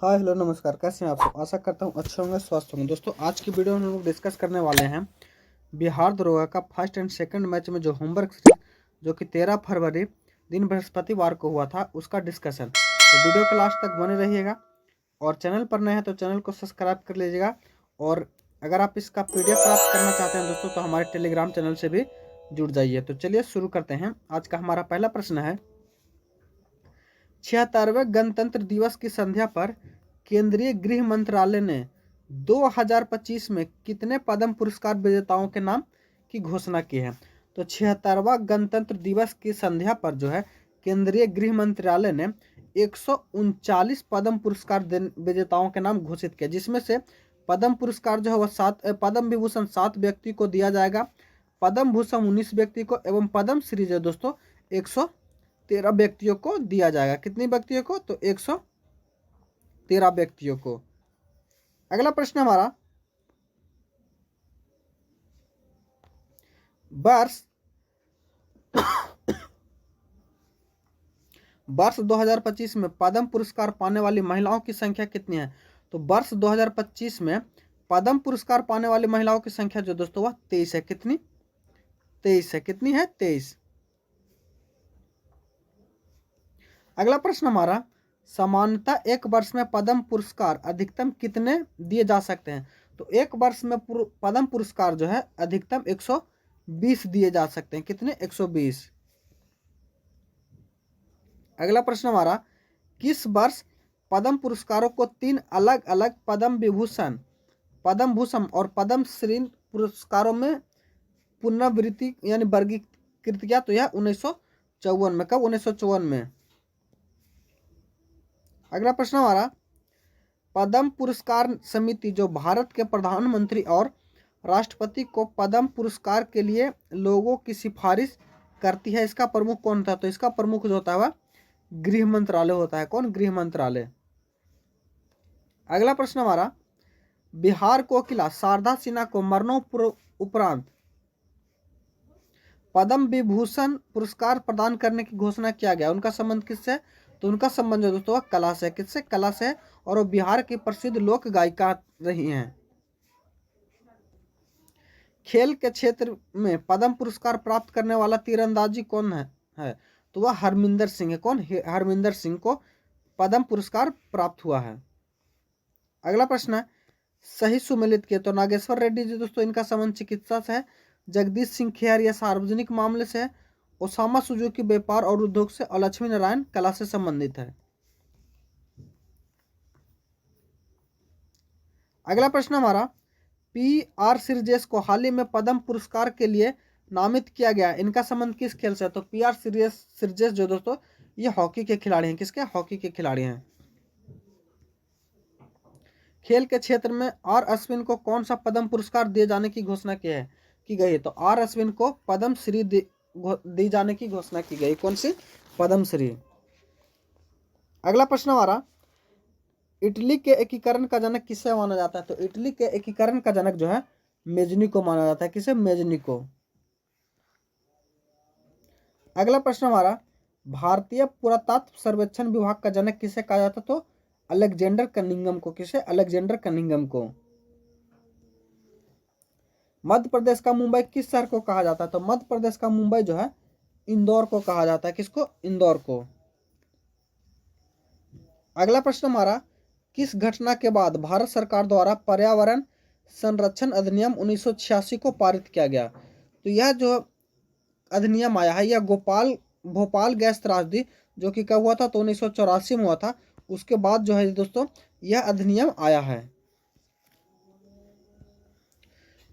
Hi hello नमस्कार, कैसे हैं आप सब। आशा करता हूँ अच्छे होंगे, स्वस्थ होंगे। दोस्तों आज की वीडियो में हम लोग डिस्कस करने वाले हैं बिहार दरोगा का फर्स्ट एंड सेकंड मैच में जो होमवर्क जो कि 13 फरवरी दिन बृहस्पतिवार को हुआ था उसका डिस्कशन। तो वीडियो के लास्ट तक बने रहिएगा और चैनल पर नए हैं तो चैनल को सब्सक्राइब कर लीजिएगा। और अगर आप इसका PDF प्राप्त करना चाहते हैं दोस्तों तो हमारे टेलीग्राम चैनल से भी जुड़ जाइए। तो चलिए शुरू करते हैं। आज का हमारा पहला प्रश्न है, 76वें गणतंत्र दिवस की संध्या पर केंद्रीय गृह मंत्रालय ने 2025 में कितने पद्म पुरस्कार विजेताओं के नाम की घोषणा की है। तो 76वां गणतंत्र दिवस की संध्या पर जो है केंद्रीय गृह मंत्रालय ने 139 पद्म पुरस्कार विजेताओं के नाम घोषित किया, जिसमें से पद्म पुरस्कार जो है वह पद्म विभूषण 7 व्यक्ति को दिया जाएगा, पद्म भूषण 19 व्यक्ति को एवं पद्म श्री जो दोस्तों 113 व्यक्तियों को दिया जाएगा। कितने व्यक्तियों को? तो 113 व्यक्तियों को। अगला प्रश्न हमारा, वर्ष 2025 में पद्म पुरस्कार पाने वाली महिलाओं की संख्या कितनी है। तो वर्ष 2025 में पद्म पुरस्कार पाने वाली महिलाओं की संख्या जो दोस्तों वह 23 है। कितनी? 23 है। कितनी है? 23। अगला प्रश्न हमारा, सामान्यतः एक वर्ष में पद्म पुरस्कार अधिकतम कितने दिए जा सकते हैं। तो एक वर्ष में पद्म पुरस्कार जो है अधिकतम 120 दिए जा सकते हैं। कितने? 120। अगला प्रश्न हमारा, किस वर्ष पद्म पुरस्कारों को 3 अलग अलग पद्म विभूषण, पद्म भूषण और पद्म श्री पुरस्कारों में पुनरावृत्ति यानी वर्गीकृत किया। तो यह 1954 में। कब? 1954 में। अगला प्रश्न हमारा, पद्म पुरस्कार समिति जो भारत के प्रधानमंत्री और राष्ट्रपति को पद्म पुरस्कार के लिए लोगों की सिफारिश करती है, इसका प्रमुख कौन होता है। तो इसका प्रमुख जो होता है वह गृह मंत्रालय होता है। कौन? गृह मंत्रालय। अगला प्रश्न हमारा, बिहार कोकिला शारदा सिन्हा को मरणोपरांत पद्म विभूषण पुरस्कार प्रदान करने की घोषणा किया गया। उनका संबंध किससे? तो उनका संबंध जो दोस्तों कला से। किससे? कला से। और वो बिहार की प्रसिद्ध लोक गायिका रही हैं। खेल के क्षेत्र में पद्म पुरस्कार प्राप्त करने वाला तीरंदाजी कौन है? तो वह हरमिंदर सिंह है। कौन? हरमिंदर सिंह को पद्म पुरस्कार प्राप्त हुआ है। अगला प्रश्न है, सही सुमेलित किए। तो नागेश्वर रेड्डी जी दोस्तों इनका संबंध चिकित्सा से है, जगदीश सिंह खेहर यह सार्वजनिक मामले से है, ओसामा सुजुकी व्यापार और उद्योग से, और लक्ष्मी नारायण कला से संबंधित है। अगला प्रश्न हमारा, PR श्रीजेश को हाल ही में पद्म पुरस्कार के लिए नामित किया गया। इनका संबंध किस खेल से है। तो PR श्रीजेश जो दोस्तों ये हॉकी के खिलाड़ी हैं। किसके? हॉकी के खिलाड़ी हैं। खेल के क्षेत्र में R अश्विन को कौन सा पद्म पुरस्कार दिए जाने की घोषणा की गई है। तो R अश्विन को पद्म श्री दी जाने की घोषणा की गई। कौन सी? पद्म श्री। अगला प्रश्न हमारा, इटली के एकीकरण का जनक किसे माना जाता है। तो इटली के एकीकरण का जनक जो है मेजनी को माना जाता है। किसे? मेजनी को। अगला प्रश्न हमारा, भारतीय पुरातत्व सर्वेक्षण विभाग का जनक किसे कहा जाता है। तो अलेक्जेंडर कनिंघम को। किसे? अलेक्जेंडर कनिंघम को। मध्य प्रदेश का मुंबई किस शहर को कहा जाता है। तो मध्य प्रदेश का मुंबई जो है इंदौर को कहा जाता है। किसको? इंदौर को। अगला प्रश्न हमारा, किस घटना के बाद भारत सरकार द्वारा पर्यावरण संरक्षण अधिनियम 1986 को पारित किया गया। तो यह जो अधिनियम आया है यह भोपाल गैस त्रासदी जो कि कब हुआ था। तो 1984 में हुआ था। उसके बाद जो है दोस्तों यह अधिनियम आया है।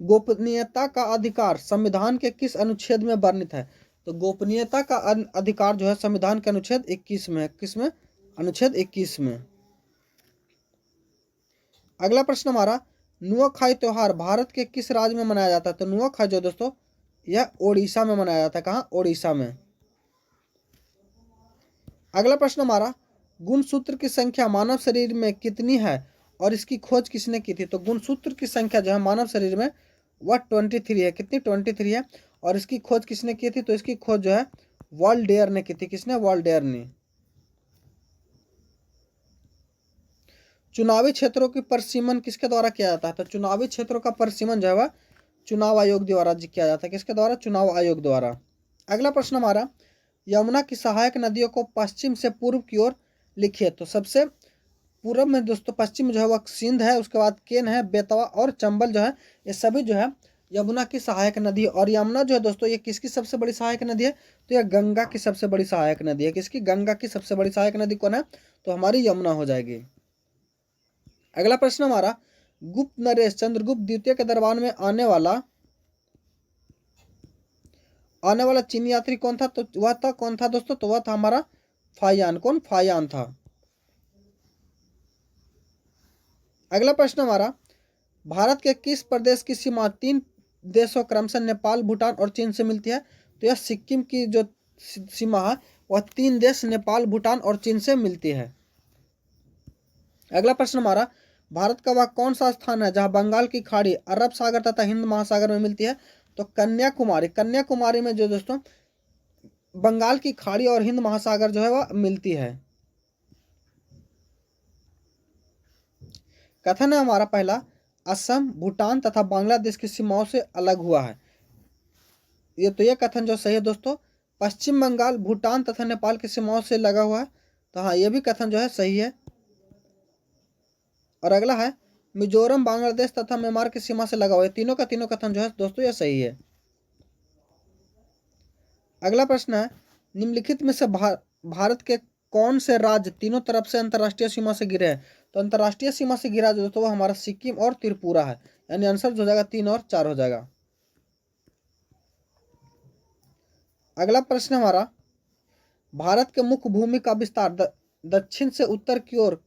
गोपनीयता का अधिकार संविधान के किस अनुच्छेद में वर्णित है। तो गोपनीयता का अधिकार जो है संविधान के अनुच्छेद 21 में है। किसमें? अनुच्छेद 21 में। अगला प्रश्न हमारा, नुआखाई त्योहार भारत के किस राज्य में मनाया जाता है। तो नुआखाई जो दोस्तों यह ओडिशा में मनाया जाता है। कहाँ? ओडिशा में। अगला प्रश्न हमारा, गुणसूत्र की संख्या मानव शरीर में कितनी है और इसकी खोज किसने की थी। तो गुणसूत्र की संख्या जो है मानव शरीर में वह 23 है। कितनी? 23 है। और इसकी खोज किसने की थी। तो इसकी खोज जो है वॉल्डेयर ने की थी। किसने? वॉल्डेयर ने। चुनावी क्षेत्रों की परिसीमन किसके द्वारा किया जाता है? तो चुनावी क्षेत्रों का परिसीमन जो है वह चुनाव आयोग द्वारा किया जाता है। किसके द्वारा? चुनाव आयोग द्वारा। अगला प्रश्न हमारा, यमुना की सहायक नदियों को पश्चिम से पूर्व की ओर लिखिए। तो सबसे पूर्व में दोस्तों पश्चिम में जो है वह सिंध है, उसके बाद केन है, बेतवा और चंबल जो है, ये सभी जो है यमुना की सहायक नदी है। और यमुना जो है दोस्तों ये किसकी सबसे बड़ी सहायक नदी है? तो यह गंगा की सबसे बड़ी सहायक नदी है। किसकी? गंगा की सबसे बड़ी सहायक नदी कौन है? तो हमारी यमुना हो जाएगी। अगला प्रश्न हमारा, गुप्त नरेश चंद्रगुप्त द्वितीय के दरबार में आने वाला चीनी यात्री कौन था? तो वह था कौन था दोस्तों? तो वह था हमारा फायान। कौन? फायान था। अगला प्रश्न हमारा, भारत के किस प्रदेश की सीमा 3 देशों क्रमशः नेपाल, भूटान और चीन से मिलती है? तो यह सिक्किम की जो सीमा है वह 3 देश नेपाल, भूटान और चीन से मिलती है। अगला प्रश्न हमारा, भारत का वह कौन सा स्थान है जहां बंगाल की खाड़ी अरब सागर तथा हिंद महासागर में मिलती है? तो कन्याकुमारी। कन्याकुमारी में जो दोस्तों बंगाल की खाड़ी और हिंद महासागर जो है वह मिलती है। कथन है हमारा पहला, असम, भूटान तथा बांग्लादेश की सीमाओं से अलग हुआ है। यह कथन जो सही है दोस्तों, पश्चिम बंगाल भूटान तथा नेपाल की सीमाओं से लगा हुआ है। तो हाँ, यह भी कथन जो है सही है। और अगला है, मिजोरम बांग्लादेश तथा म्यांमार की सीमा से लगा हुआ है। तीनों का तीनों कथन जो है दोस्तों यह सही है। अगला प्रश्न है, निम्नलिखित में से भारत के कौन से राज्य तीनों तरफ से अंतर्राष्ट्रीय सीमा से घिरे हैं? तो अंतर्राष्ट्रीय सीमा से घिरा जो दोस्तों वो हमारा सिक्किम और त्रिपुरा है। यानी आंसर जो हो जाएगा 3 और 4 हो जाएगा। अगला प्रश्न हमारा, भारत के मुख्य भूमि का विस्तार दक्षिण से उत्तर की ओर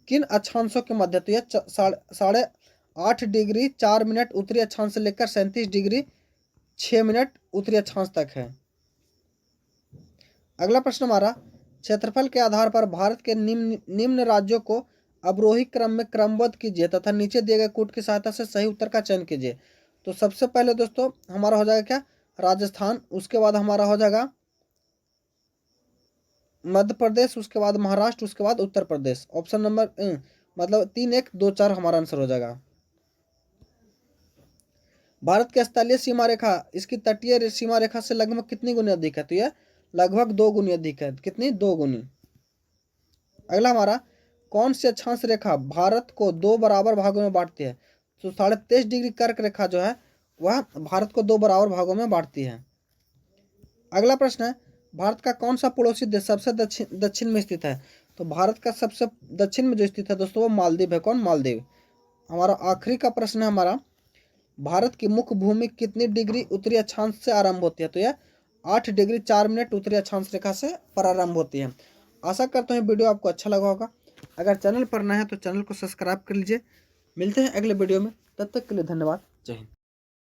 किन अक्षांशों के मध्य? तो यह 8.5 डिग्री 4 मिनट उत्तरी अक्षांश से लेकर 37 डिग्री 6 मिनट उत्तरी अक्षांश तक है। अगला प्रश्न हमारा, क्षेत्रफल के आधार पर भारत के निम्न राज्यों को अवरोही क्रम में क्रमबद्ध कीजिए तथा नीचे दिए गए कूट की सहायता से सही उत्तर का चयन कीजिए। तो सबसे पहले दोस्तों हमारा हो जाएगा क्या? राजस्थान। उसके बाद हमारा हो जाएगा मध्य प्रदेश, उसके बाद महाराष्ट्र, उसके बाद उत्तर प्रदेश। ऑप्शन नंबर मतलब 3, 1, 2, 4 हमारा आंसर हो जाएगा। भारत की स्थलीय सीमा रेखा इसकी तटीय सीमा रेखा से लगभग कितनी गुनी अधिक है? तो यह लगभग 2 गुनी अधिक है। कितनी? 2 गुनी। अगला हमारा, कौन सी अक्षांश रेखा भारत को 2 बराबर भागों में बांटती है? तो 23.5 डिग्री कर्क रेखा जो है वह भारत को 2 बराबर भागों में बांटती है। अगला प्रश्न है, भारत का कौन सा पड़ोसी देश सबसे दक्षिण में स्थित है? तो भारत का सबसे दक्षिण में जो स्थित है दोस्तों वो मालदीव है। कौन? मालदीव। हमारा आखिरी का प्रश्न है हमारा, भारत की मुख्य भूमि कितनी डिग्री उत्तरी अक्षांश से आरंभ होती है? तो यह 8 डिग्री 4 मिनट उत्तरी अक्षांश रेखा से प्रारंभ होती है। आशा करता हूँ वीडियो आपको अच्छा लगा होगा। अगर चैनल पर नए हैं तो चैनल को सब्सक्राइब कर लीजिए। मिलते हैं अगले वीडियो में, तब तक के लिए धन्यवाद। जय हिंद।